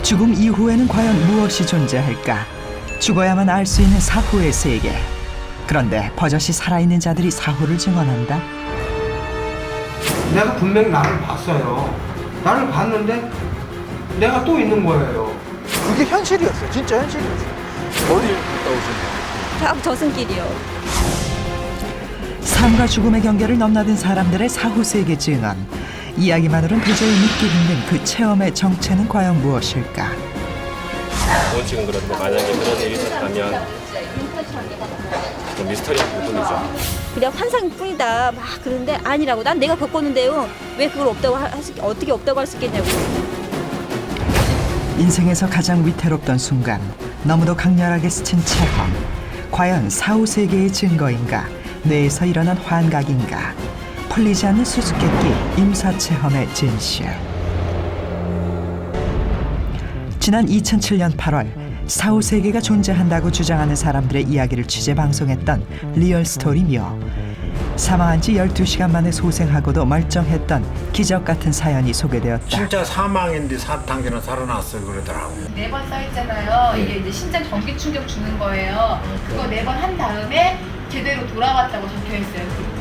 죽음 이후에는 과연 무엇이 존재할까? 죽어야만 알 수 있는 사후의 세계. 그런데 버젓이 살아있는 자들이 사후를 증언한다. 내가 분명히 나를 봤어요. 나를 봤는데 내가 또 있는 거예요. 그게 현실이었어요. 진짜 현실이었어요. 어디 갔다 오셨나요? 다 저승길이요. 삶과 죽음의 경계를 넘나든 사람들의 사후 세계 증언. 이야기만으로는 도저히 믿기 힘든 그 체험의 정체는 과연 무엇일까? 원칙은 그런데 만약에 그런 일이 있었다면 좀 미스터리한 부분이죠. 그냥 환상뿐이다 막 그러는데 아니라고. 난 내가 겪었는데요. 왜 그걸 없다고 어떻게 없다고 할 수 있겠냐고. 인생에서 가장 위태롭던 순간, 너무도 강렬하게 스친 체험. 과연 사후 세계의 증거인가? 뇌에서 일어난 환각인가? 풀리지 않는 수수께끼 임사체험의 진실. 지난 2007년 8월 사후 세계가 존재한다고 주장하는 사람들의 이야기를 취재 방송했던 리얼스토리며 사망한 지 12시간 만에 소생하고도 멀쩡했던 기적 같은 사연이 소개되었다. 진짜 사망인데 당신은 살아났어요 그러더라고요. 4번 써있잖아요. 이게 이제 심장 전기 충격 주는 거예요. 그거 4번 한 다음에 제대로 돌아왔다고 적혀있어요.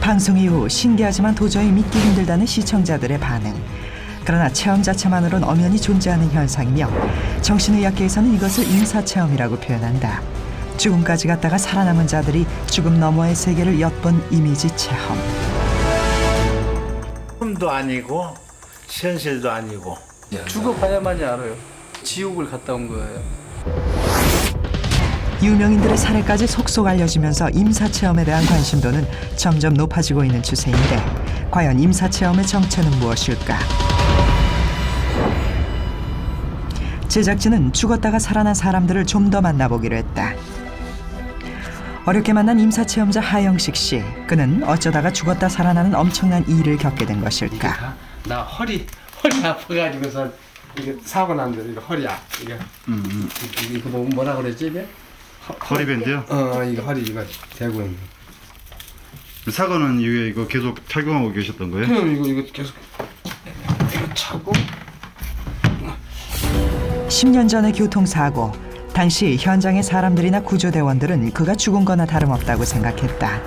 방송 이후 신기하지만 도저히 믿기 힘들다는 시청자들의 반응. 그러나 체험 자체만으론 엄연히 존재하는 현상이며 정신의학계에서는 이것을 임사체험이라고 표현한다. 죽음까지 갔다가 살아남은 자들이 죽음 너머의 세계를 엿본 이미지 체험. 꿈도 아니고 현실도 아니고 죽어봐야만이 알아요. 지옥을 갔다 온 거예요. 유명인들의 사례까지 속속 알려지면서 임사체험에 대한 관심도는 점점 높아지고 있는 추세인데 과연 임사체험의 정체는 무엇일까? 제작진은 죽었다가 살아난 사람들을 좀 더 만나보기로 했다. 어렵게 만난 임사체험자 하영식 씨. 그는 어쩌다가 죽었다 살아나는 엄청난 일을 겪게 된 것일까? 나 허리 아파가지고서 이게 사고 난 대로 이거 허리야. 이거 뭐라 그랬지 이게? 허리밴드요? 이거 허리 이거 대고 있는. 사고는 이후에 이거 계속 착용하고 계셨던 거예요? 그럼 이거 계속 이거 차고. 10년 전의 교통사고. 당시 현장의 사람들이나 구조대원들은 그가 죽은 거나 다름없다고 생각했다.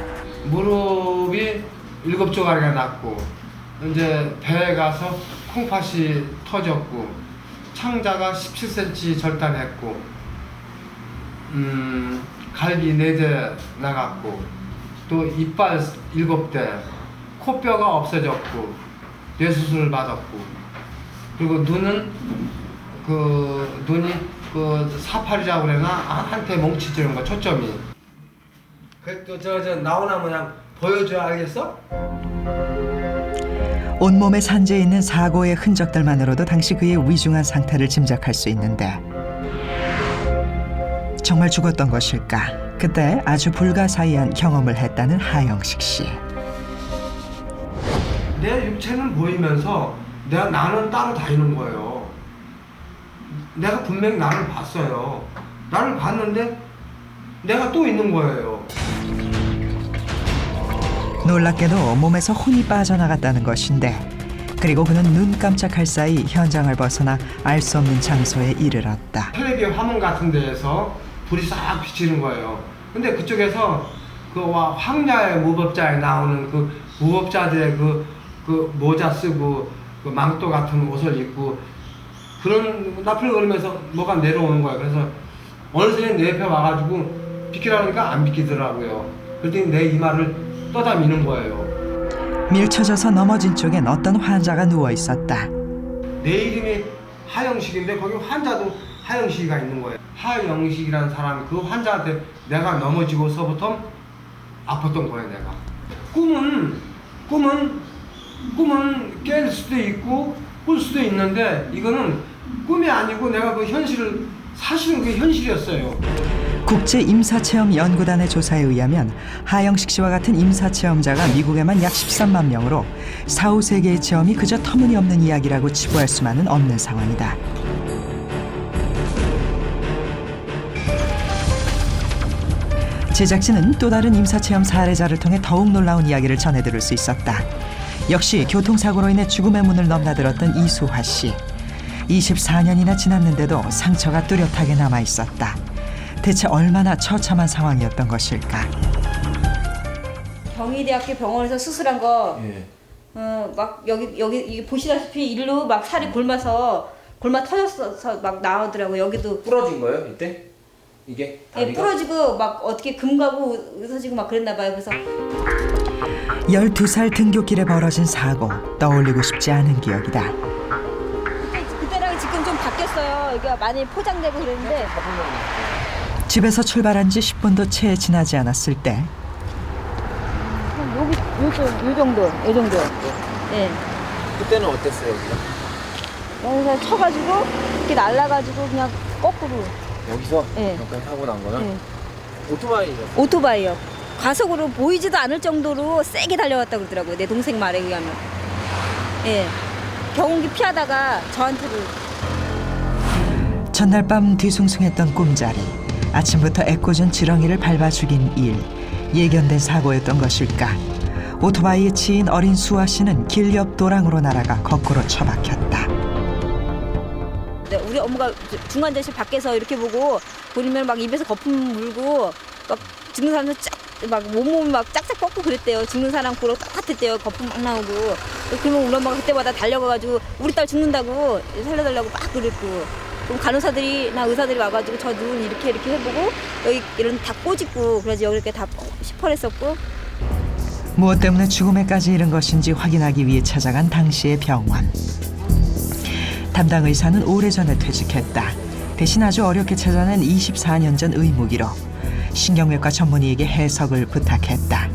무릎이 7조가리가 났고 이제 배에 가서 콩팥이 터졌고 창자가 17cm 절단했고 갈비 4대 나갔고 또 이빨 7대 코뼈가 없어졌고 뇌수술을 받았고 그리고 눈은 눈이 사파리라고 그러나 한테 뭉치지는 거 초점이 저 나오나 그냥 보여줘야 알겠어? 온몸에 산재해 있는 사고의 흔적들만으로도 당시 그의 위중한 상태를 짐작할 수 있는데 정말 죽었던 것일까? 그때 아주 불가사의한 경험을 했다는 하영식 씨. 내 육체는 보이면서 나는 따로 다니는 거예요. 내가 분명히 나를 봤어요. 나를 봤는데 내가 또 있는 거예요. 놀랍게도 몸에서 혼이 빠져나갔다는 것인데 그리고 그는 눈 깜짝할 사이 현장을 벗어나 알 수 없는 장소에 이르렀다. 텔레비 화면 같은 데에서 불이 싹 비치는 거예요. 근데 그쪽에서 황야의 무법자에 나오는 그 무법자들의 그 모자 쓰고 그 망토 같은 옷을 입고 그런 나풀거리면서 뭐가 내려오는 거야. 그래서 어느새 내 옆에 와가지고 비키라니까 안 비키더라고요. 그랬더니 내 이마를 떠다 미는 거예요. 밀쳐져서 넘어진 쪽엔 어떤 환자가 누워 있었다. 내 이름이 하영식인데 거기 환자도 하영식이가 있는 거예요. 하영식이라는 사람 그 환자한테 내가 넘어지고서부터 아팠던 거예요. 내가 꿈은 깰 수도 있고 꿀 수도 있는데 이거는 꿈이 아니고 내가 그 현실을 사실은 그게 현실이었어요. 국제임사체험연구단의 조사에 의하면 하영식 씨와 같은 임사체험자가 미국에만 약 13만 명으로 사후 세계의 체험이 그저 터무니없는 이야기라고 치부할 수만은 없는 상황이다. 제작진은 또 다른 임사체험 사례자를 통해 더욱 놀라운 이야기를 전해들을 수 있었다. 역시 교통사고로 인해 죽음의 문을 넘나들었던 이수화 씨. 24년이나 지났는데도 상처가 뚜렷하게 남아 있었다. 대체 얼마나 처참한 상황이었던 것일까? 경희대학교 병원에서 수술한 거, 막 여기 이게 보시다시피 일로 막 살이 골마 터져서 막 나오더라고. 여기도 부러진 거예요 이때? 이게 예, 부러지고 막 어떻게 금 가고 의사지고 막 그랬나 봐요. 그래서 12살 등굣길에 벌어진 사고, 떠올리고 싶지 않은 기억이다. 그때랑 지금 좀 바뀌었어요. 이게 많이 포장되고 그랬는데 집에서 출발한 지 10분도 채 지나지 않았을 때 요 정도. 예. 그때는 어땠어요 여기가? 여기서 쳐가지고 이렇게 날라가지고 그냥 거꾸로. 여기서? 예. 잠깐 사고 난 거는? 예. 오토바이죠? 오토바이요. 과속으로 보이지도 않을 정도로 세게 달려왔다 그러더라고요. 내 동생 말에 의하면. 예. 경운기 피하다가 저한테도. 전날 밤 뒤숭숭했던 꿈자리, 아침부터 애꿎은 지렁이를 밟아 죽인 일, 예견된 사고였던 것일까? 오토바이에 치인 어린 수아 씨는 길 옆 도랑으로 날아가 거꾸로 처박혔다. 네, 우리 엄마가 중환자실 밖에서 이렇게 보고 보면 막 입에서 거품 물고 막 죽는 사람들 막 몸 막 짝짝 뻗고 그랬대요. 죽는 사람 보러 똑같았대요. 거품 막 나오고. 그러면 우리 엄마가 그때마다 달려가가지고 우리 딸 죽는다고 살려달라고 막 그랬고. 그럼 간호사들이나 의사들이 와가지고 저 눈 이렇게 해보고 여기 이런 다 꼬집고 그래서 여기 이렇게 다 시퍼랬었고. 무엇 때문에 죽음에까지 이른 것인지 확인하기 위해 찾아간 당시의 병원. 담당 의사는 오래전에 퇴직했다. 대신 아주 어렵게 찾아낸 24년 전 의무기록. 신경외과 전문의에게 해석을 부탁했다.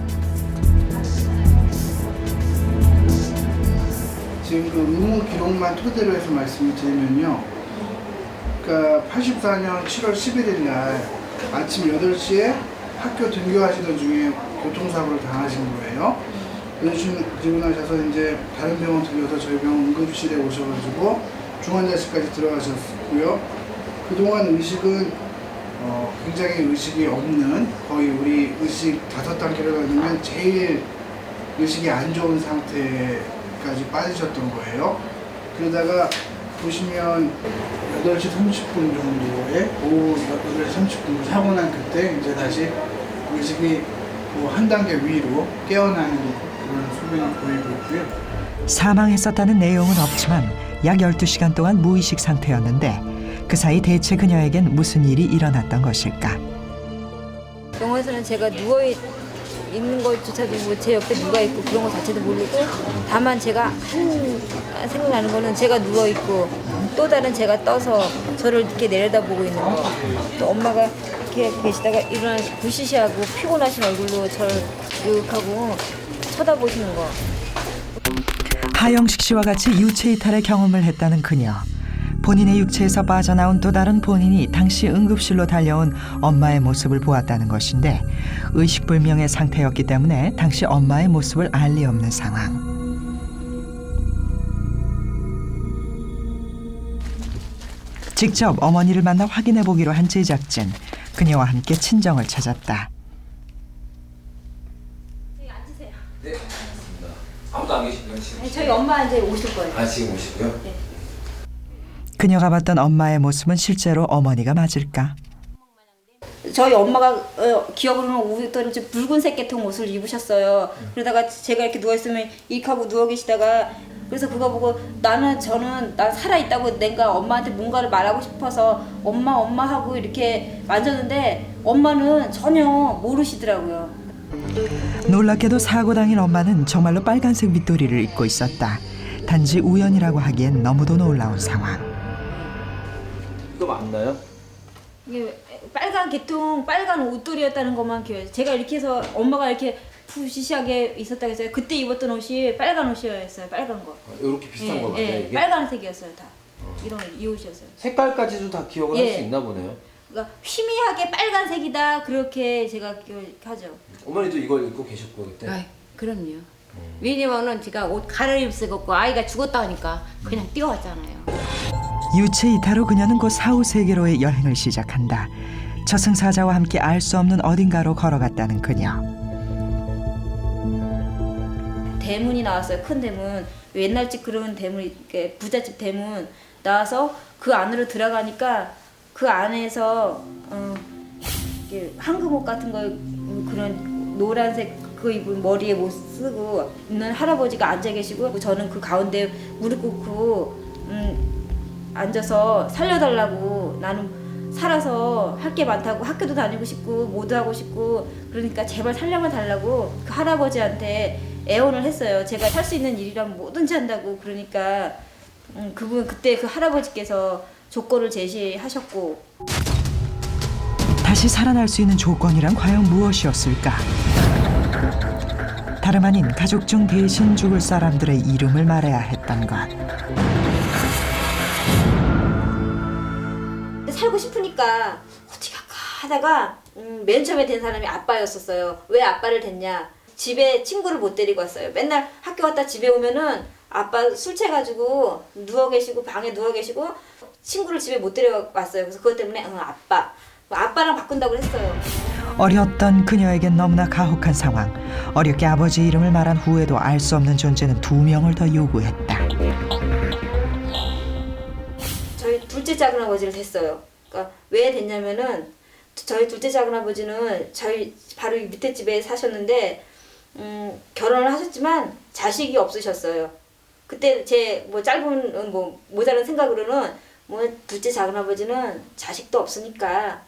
지금 그 의무 기록만 토대로 해서 말씀을 드리면요. 그러니까 84년 7월 11일 날 아침 8시에 학교 등교하시던 중에 교통사고를 당하신 거예요. 그러시고 나셔서 이제 다른 병원 들려서 저희 병원 응급실에 오셔가지고 중환자실까지 들어가셨고요. 그동안 의식은 굉장히 의식이 없는, 거의 우리 의식 5단계로 가면 제일 의식이 안 좋은 상태까지 빠지셨던 거예요. 그러다가 보시면 8시 30분 정도에 오후 8시 30분 사고 난 그때 이제 다시 의식이 한 단계 위로 깨어나는 그런 소변을 보이고 있고요. 사망했었다는 내용은 없지만 약 12시간 동안 무의식 상태였는데 그 사이 대체 그녀에겐 무슨 일이 일어났던 것일까? 병원에서는 제가 누워있는 것조차도 뭐 제 옆에 누가 있고 그런 것 자체도 모르고, 다만 제가 생각나는 거는 제가 누워있고 또 다른 제가 떠서 저를 이렇게 내려다보고 있는 거, 또 엄마가 이렇게 계시다가 일어나서 부시시하고 피곤하신 얼굴로 저를 이렇게하고 쳐다보시는 거. 하영식 씨와 같이 유체 이탈의 경험을 했다는 그녀. 본인의 육체에서 빠져나온 또 다른 본인이 당시 응급실로 달려온 엄마의 모습을 보았다는 것인데, 의식불명의 상태였기 때문에 당시 엄마의 모습을 알 리 없는 상황. 직접 어머니를 만나 확인해 보기로 한 제작진. 그녀와 함께 친정을 찾았다. 앉으세요. 네, 알겠습니다. 아무도 안 계시고요 지금? 아니, 저희 엄마 이제 오실 거예요. 아 지금 오시고요? 네. 그녀가 봤던 엄마의 모습은 실제로 어머니가 맞을까? 저희 엄마가 기억으로는 오랫동안 좀 붉은색 계통 옷을 입으셨어요. 그러다가 제가 이렇게 누워있으면 이렇게 하고 누워 계시다가, 그래서 그거 보고 난 살아있다고 내가 엄마한테 뭔가를 말하고 싶어서 엄마 하고 이렇게 만졌는데 엄마는 전혀 모르시더라고요. 놀랍게도 사고 당일 엄마는 정말로 빨간색 윗도리를 입고 있었다. 단지 우연이라고 하기엔 너무도 놀라운 상황. 이거 맞나요? 이게 빨간 계통, 빨간 옷돌이였다는 것만 기억해요. 제가 이렇게 해서 엄마가 이렇게 푸시시하게 있었다고 했어요. 그때 입었던 옷이 빨간 옷이었어요. 빨간 거. 이렇게 비슷한 거 같아요 이게? 빨간색이었어요 다. 이 옷이었어요. 색깔까지도 다 기억을 할 수 있나 보네요. 그러니까 희미하게 빨간색이다 그렇게 제가 기억하죠. 어머니도 이걸 입고 계셨고 그때? 아이, 그럼요. 왜냐면은 제가 옷 갈아입었고 아이가 죽었다 하니까 그냥 뛰어왔잖아요. 유체 이탈 후 그녀는 곧 사후 세계로의 여행을 시작한다. 저승사자와 함께 알 수 없는 어딘가로 걸어갔다는 그녀. 대문이 나왔어요. 큰 대문. 옛날 집 그런 대문, 이렇게 부잣집 대문 나와서 그 안으로 들어가니까 그 안에서 이렇게 황금옷 같은 거 그런 노란색 그 입은 머리에 못 쓰고 있는 할아버지가 앉아 계시고 저는 그 가운데 무릎 꿇고 앉아서 살려달라고 나는 살아서 할 게 많다고 학교도 다니고 싶고 뭐도 하고 싶고 그러니까 제발 살려만 달라고 그 할아버지한테 애원을 했어요. 제가 할 수 있는 일이라면 뭐든지 한다고 그러니까 그분 그때 그 할아버지께서 조건을 제시하셨고 다시 살아날 수 있는 조건이란 과연 무엇이었을까? 다름 아닌 가족 중 대신 죽을 사람들의 이름을 말해야 했던 것. 살고 싶으니까 어떻게 할까 하다가 맨 처음에 된 사람이 아빠였었어요. 왜 아빠를 댔냐? 집에 친구를 못 데리고 왔어요. 맨날 학교 갔다 집에 오면은 아빠 술 취해가지고 누워 계시고 방에 누워 계시고 친구를 집에 못 데려왔어요. 그래서 그것 때문에 아빠랑 바꾼다고 했어요. 어렸던 그녀에겐 너무나 가혹한 상황. 어렵게 아버지 이름을 말한 후에도 알 수 없는 존재는 2명을 더 요구했다. 저희 둘째 작은아버지를 댔어요. 그러니까 왜 됐냐면은 저희 둘째 작은아버지는 저희 바로 밑에 집에 사셨는데 결혼을 하셨지만 자식이 없으셨어요. 그때 제 뭐 짧은 뭐 모자란 생각으로는 뭐 둘째 작은아버지는 자식도 없으니까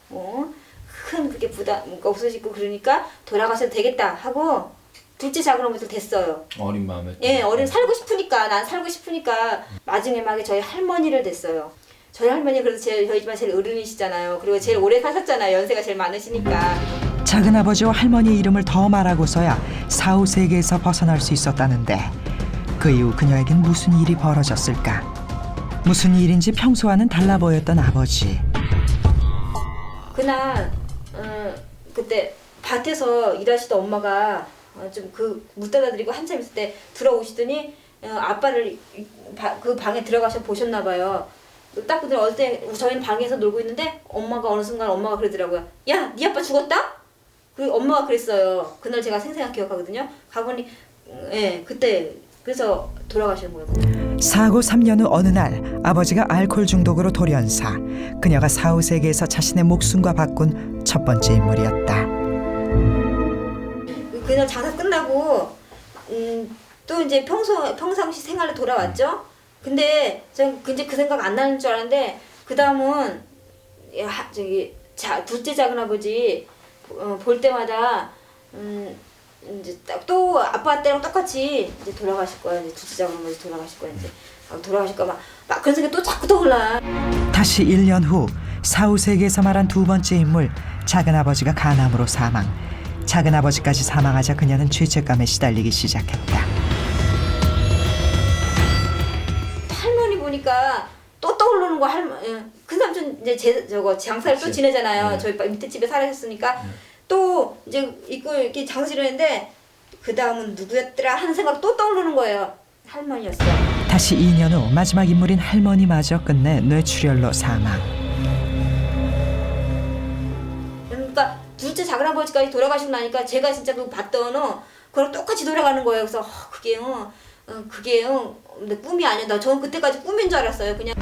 큰 그게 부담 없으시고 그러니까 돌아가셔도 되겠다 하고 둘째 작은아버지를 댔어요. 어린 마음에. 예, 살고 싶으니까 난 살고 싶으니까 마지막에 저희 할머니를 댔어요. 저희 할머니 그래도 저희 집안 제일 어른이시잖아요. 그리고 제일 오래 사셨잖아요. 연세가 제일 많으시니까. 작은아버지와 할머니의 이름을 더 말하고서야 사후세계에서 벗어날 수 있었다는데 그 이후 그녀에겐 무슨 일이 벌어졌을까? 무슨 일인지 평소와는 달라 보였던 아버지. 그날 그때 밭에서 일하시던 엄마가 좀 그 물 떠다 드리고 한참 있을 때 들어오시더니 아빠를 그 방에 들어가셔 보셨나 봐요. 딱 그때 어릴 때 저희는 방에서 놀고 있는데 엄마가 어느 순간 엄마가 그러더라고요. 야, 네 아빠 죽었다? 그 엄마가 그랬어요. 그날 제가 생생하게 기억하거든요. 가보니 그때 그래서 돌아가신 거예요. 사고 3년 후 어느 날 아버지가 알코올 중독으로 돌연사. 그녀가 사후세계에서 자신의 목숨과 바꾼 첫 번째 인물이었다. 그날 장사 끝나고 또 이제 평상시 생활로 돌아왔죠. 근데 전 이제 그 생각 안 나는 줄 알았는데 그 다음은 둘째 작은아버지 볼 때마다 이제 또 아빠 때랑 똑같이 이제 돌아가실 거야. 이제 둘째 작은아버지 돌아가실 거야. 이제 돌아가실까 막 그런 생각이 또 자꾸 떠올라. 다시 1년 후 사후세계에서 말한 두 번째 인물 작은아버지가 간암으로 사망. 작은아버지까지 사망하자 그녀는 죄책감에 시달리기 시작했다. 할머니 보니까 또 떠오르는 거 큰 삼촌 이제 장사를 또 지내잖아요. 저희 밑에 집에 살았으니까 또 이제 있고 이렇게 장사를 했는데 그 다음은 누구였더라 하는 생각 또 떠오르는 거예요. 할머니였어요. 다시 2년 후 마지막 인물인 할머니마저 끝내 뇌출혈로 사망. 그러니까 둘째 작은아버지까지 돌아가시고 나니까 제가 진짜 그거 봤던 그걸 똑같이 돌아가는 거예요. 그래서 그게 근데 꿈이 아니다. 저는 그때까지 꿈인 줄 알았어요. 그냥.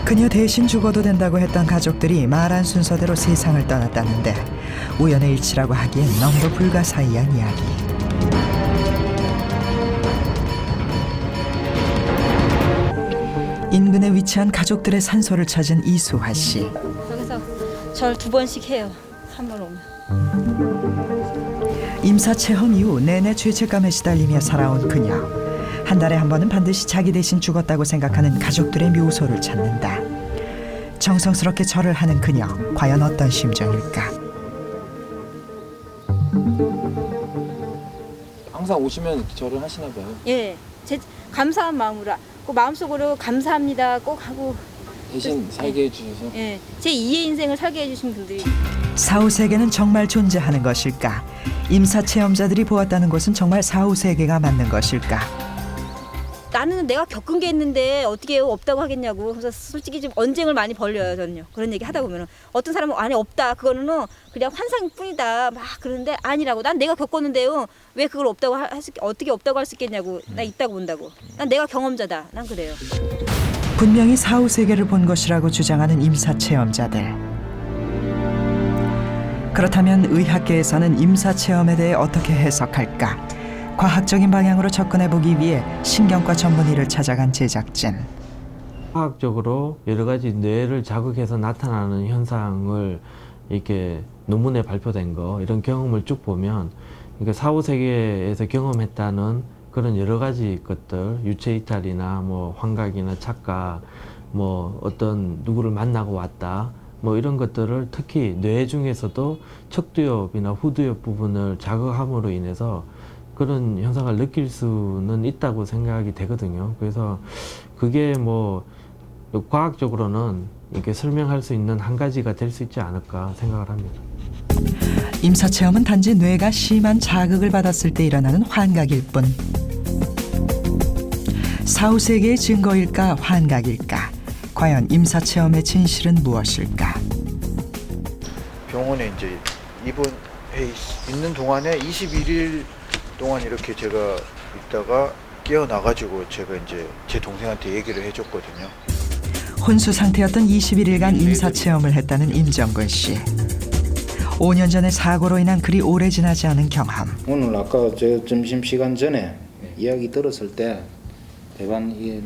그녀 대신 죽어도 된다고 했던 가족들이 말한 순서대로 세상을 떠났다는데 우연의 일치라고 하기엔 너무도 불가사의한 이야기. 인근에 위치한 가족들의 산소를 찾은 이수화 씨. 여기서 절 2번씩 해요. 한 번 오면. 임사체험 이후 내내 죄책감에 시달리며 살아온 그녀. 한 달에 한 번은 반드시 자기 대신 죽었다고 생각하는 가족들의 묘소를 찾는다. 정성스럽게 절을 하는 그녀. 과연 어떤 심정일까? 항상 오시면 절을 하시나 봐요. 예, 제 감사한 마음으로 그 마음속으로 감사합니다 꼭 하고 대신 살게 해주셔서. 예, 제 2의 인생을 살게 해주신 분들이. 사후세계는 정말 존재하는 것일까? 임사체험자들이 보았다는 곳은 정말 사후세계가 맞는 것일까? 나는 내가 겪은 게 있는데 어떻게 없다고 하겠냐고. 그래서 솔직히 좀 언쟁을 많이 벌려요, 저는요. 그런 얘기 하다 보면은 어떤 사람은 아니 없다. 그거는 그냥 환상뿐이다. 막 그러는데 아니라고. 난 내가 겪었는데요. 왜 그걸 없다고 어떻게 없다고 할 수 있겠냐고. 나 있다고 본다고. 난 내가 경험자다. 난 그래요. 분명히 사후 세계를 본 것이라고 주장하는 임사 체험자들. 그렇다면 의학계에서는 임사 체험에 대해 어떻게 해석할까? 과학적인 방향으로 접근해 보기 위해 신경과 전문의를 찾아간 제작진. 과학적으로 여러 가지 뇌를 자극해서 나타나는 현상을 이렇게 논문에 발표된 거 이런 경험을 쭉 보면 그러니까 사후 세계에서 경험했다는 그런 여러 가지 것들 유체 이탈이나 뭐 환각이나 착각 뭐 어떤 누구를 만나고 왔다 뭐 이런 것들을 특히 뇌 중에서도 척두엽이나 후두엽 부분을 자극함으로 인해서 그런 현상을 느낄 수는 있다고 생각이 되거든요. 그래서 그게 뭐 과학적으로는 이렇게 설명할 수 있는 한 가지가 될 수 있지 않을까 생각을 합니다. 임사 체험은 단지 뇌가 심한 자극을 받았을 때 일어나는 환각일 뿐. 사후 세계의 증거일까 환각일까? 과연 임사 체험의 진실은 무엇일까? 병원에 이제 입원해 있는 동안에 21일 동안 이렇게 제가 있다가 깨어나가지고 제가 이제 제 동생한테 얘기를 해줬거든요. 혼수 상태였던 21일간 임사 체험을 했다는 임정근 씨. 5년 전의 사고로 인한 그리 오래 지나지 않은 경험. 오늘 아까 저 점심시간 전에 이야기 들었을 때 대반 이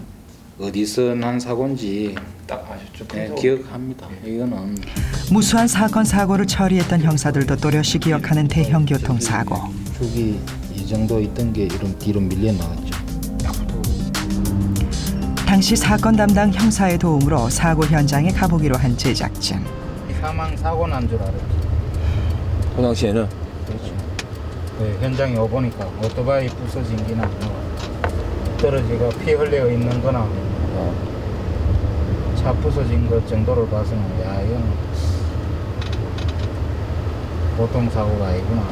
어디서 난 사고인지 딱 아셨죠? 네, 기억합니다. 이거는 무수한 사건 사고를 처리했던 형사들도 또렷이 기억하는 대형 교통사고. 축이 이 정도 있던 게 뒤로 밀려 나갔죠. 당시 사건 담당 형사의 도움으로 사고 현장에 가보기로 한 제작진. 사망 사고 난 줄 알았죠. 그 당시에는? 그렇죠. 네, 현장에 와보니까 오토바이 부서진 게나 떨어지고 피 흘려 있는 거나 차 부서진 것 정도를 봐서는 야 이건 보통 사고가 아니구나.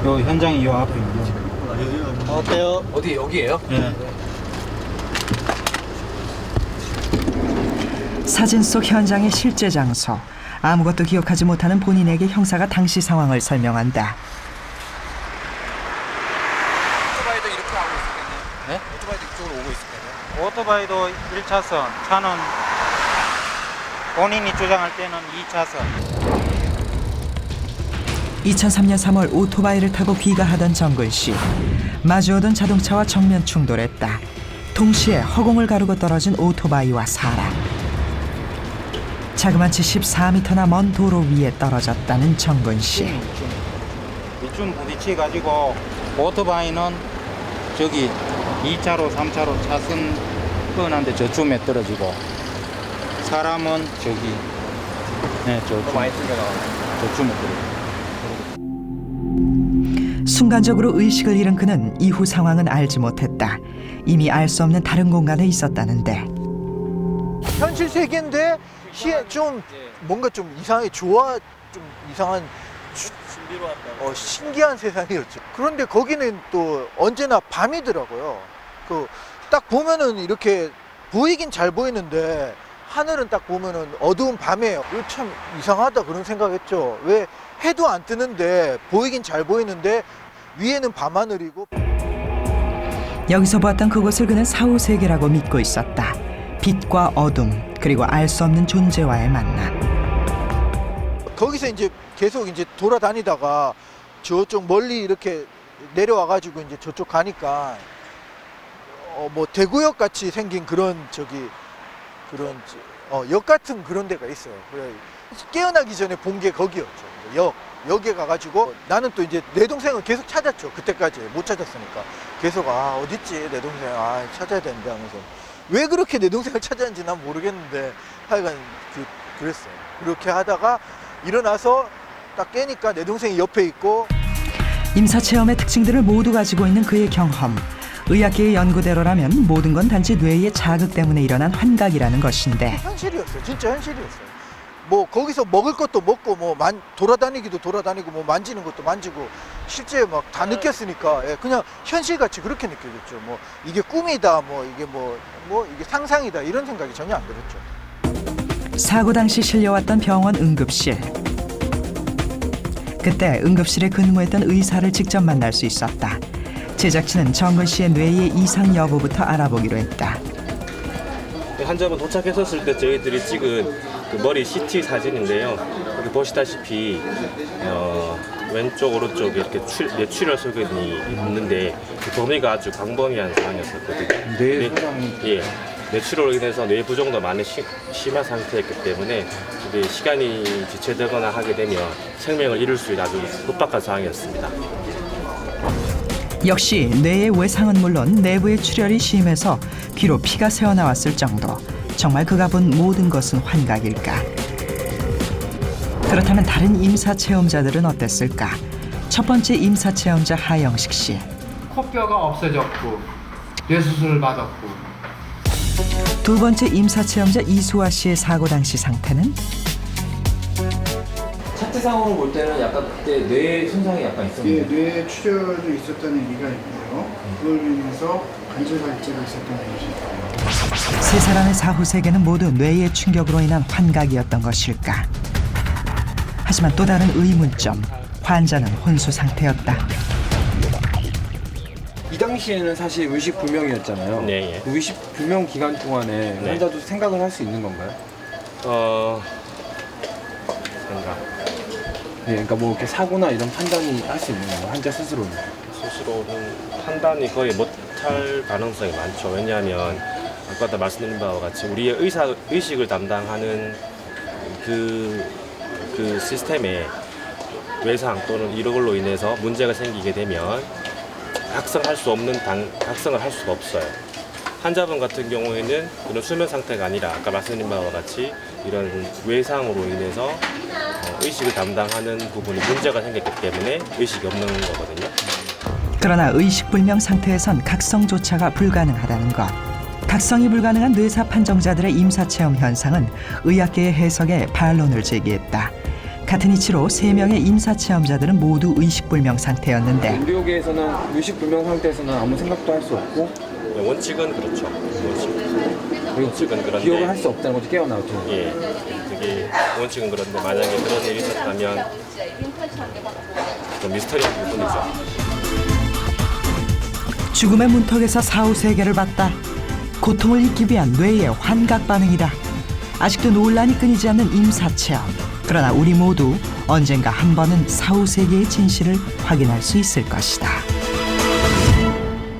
요 현장이 요 앞입니다. 어때요? 어디 여기예요? 네. 사진 속 현장의 실제 장소. 아무것도 기억하지 못하는 본인에게 형사가 당시 상황을 설명한다. 오토바이도 이렇게 하고 있었겠네. 네? 오토바이도 이쪽으로 오고 있었겠네. 오토바이도 1차선, 차는 본인이 주장할 때는 2차선. 2003년 3월 오토바이를 타고 귀가하던 정근 씨. 마주오던 자동차와 정면 충돌했다. 동시에 허공을 가르고 떨어진 오토바이와 사람. 자그마치 14m나 먼 도로 위에 떨어졌다는 정근 씨. 이쯤 부딪혀 가지고 오토바이는 저기 2차로 3차로 차선 뻔한데 저쯤에 떨어지고 사람은 저기 저쯤 많이 뚫려나가네. 저쯤에 떨어지고. 순간적으로 의식을 잃은 그는 이후 상황은 알지 못했다. 이미 알 수 없는 다른 공간에 있었다는데. 현실 세계인데 좀 뭔가 좀 이상하게 좀 이상한 신기한 세상이었죠. 그런데 거기는 또 언제나 밤이더라고요. 딱 보면은 이렇게 보이긴 잘 보이는데 하늘은 딱 보면은 어두운 밤이에요. 이거 참 이상하다 그런 생각했죠. 왜 해도 안 뜨는데 보이긴 잘 보이는데 위에는 밤하늘이고. 여기서 보았던 그곳을 그는 사후 세계라고 믿고 있었다. 빛과 어둠, 그리고 알 수 없는 존재와의 만남. 거기서 이제 계속 이제 돌아다니다가 저쪽 멀리 이렇게 내려와가지고 이제 저쪽 가니까 뭐 대구역 같이 생긴 그런 역 같은 그런 데가 있어요. 그래 깨어나기 전에 본 게 거기였죠. 역에 가가지고 나는 또 이제 내 동생을 계속 찾았죠. 그때까지 못 찾았으니까 계속 어딨지 내 동생 찾아야 되는데 하면서 왜 그렇게 내 동생을 찾았는지 난 모르겠는데 하여간 그랬어요. 그렇게 하다가 일어나서 딱 깨니까 내 동생이 옆에 있고. 임사체험의 특징들을 모두 가지고 있는 그의 경험. 의학계의 연구대로라면 모든 건 단지 뇌의 자극 때문에 일어난 환각이라는 것인데. 현실이었어요. 진짜 현실이었어요. 뭐 거기서 먹을 것도 먹고 뭐 돌아다니기도 돌아다니고 뭐 만지는 것도 만지고 실제 막 다 느꼈으니까 예, 그냥 현실같이 그렇게 느껴졌죠. 뭐 이게 꿈이다, 뭐 이게 뭐 이게 상상이다 이런 생각이 전혀 안 들었죠. 사고 당시 실려왔던 병원 응급실. 그때 응급실에 근무했던 의사를 직접 만날 수 있었다. 제작진은 정근 씨의 뇌의 이상 여부부터 알아보기로 했다. 환자분 도착했었을 때 저희들이 찍은 그 머리 CT 사진인데요. 여기 보시다시피 왼쪽 오른쪽 이렇게 뇌출혈 소견이 있는데 그 범위가 아주 광범위한 상황이었었거든요. 뇌 소장이 예, 뇌출혈로 인해서 뇌 부종도 많이 심한 상태였기 때문에 이게 시간이 지체되거나 하게 되면 생명을 잃을 수 있는 아주 급박한 상황이었습니다. 역시 뇌의 외상은 물론 내부의 출혈이 심해서 귀로 피가 새어나왔을 정도. 정말 그가 본 모든 것은 환각일까? 그렇다면 다른 임사 체험자들은 어땠을까? 첫 번째 임사 체험자 하영식 씨. 코뼈가 없어졌고 뇌수술을 받았고. 두 번째 임사 체험자 이수아 씨의 사고 당시 상태는? 차트상으로 볼 때는 약간 그때 뇌 손상이 약간 있었는데. 예, 뇌 출혈도 있었다는 얘기가 있고요. 그걸 인해서 관절발제가 있었다는 얘기가 있고요. 세 사람의 사후 세계는 모두 뇌의 충격으로 인한 환각이었던 것일까? 하지만 또 다른 의문점. 환자는 혼수 상태였다. 이 당시에는 사실 의식 불명이었잖아요. 네, 예. 그 의식 불명 기간 동안에 네. 환자도 생각을 할 수 있는 건가요? 생각. 네, 그러니까 뭐 이렇게 사고나 이런 판단이 할 수 있는 건가요? 환자 스스로는? 스스로는 판단이 거의 못할 가능성이 많죠. 왜냐하면 아까 말씀드린 바와 같이 우리의 의식을 담당하는 그 시스템에 외상 또는 이런 걸로 인해서 문제가 생기게 되면 각성을 할 수가 없어요. 환자분 같은 경우에는 이런 수면 상태가 아니라 아까 말씀드린 바와 같이 이런 외상으로 인해서 의식을 담당하는 부분이 문제가 생겼기 때문에 의식이 없는 거거든요. 그러나 의식불명 상태에선 각성조차가 불가능하다는 것. 각성이 불가능한 뇌사 판정자들의 임사체험 현상은 의학계의 해석에 반론을 제기했다. 같은 이치로 3명의 임사체험자들은 모두 의식불명 상태였는데 의료계에서는 의식 불명 상태에서는 아무 생각도 할 수 없고 원칙은 그렇죠. 원칙은 그런데 기억을 할 수 없다는 거죠. 깨어나죠. 예, 그게 원칙은 그런데 만약에 그런 일이 있었다면 좀 미스터리한 부분이죠. 죽음의 문턱에서 사후 세계를 봤다. 고통을 잊기 위한 뇌의 환각 반응이다. 아직도 논란이 끊이지 않는 임사체험. 그러나 우리 모두 언젠가 한 번은 사후 세계의 진실을 확인할 수 있을 것이다.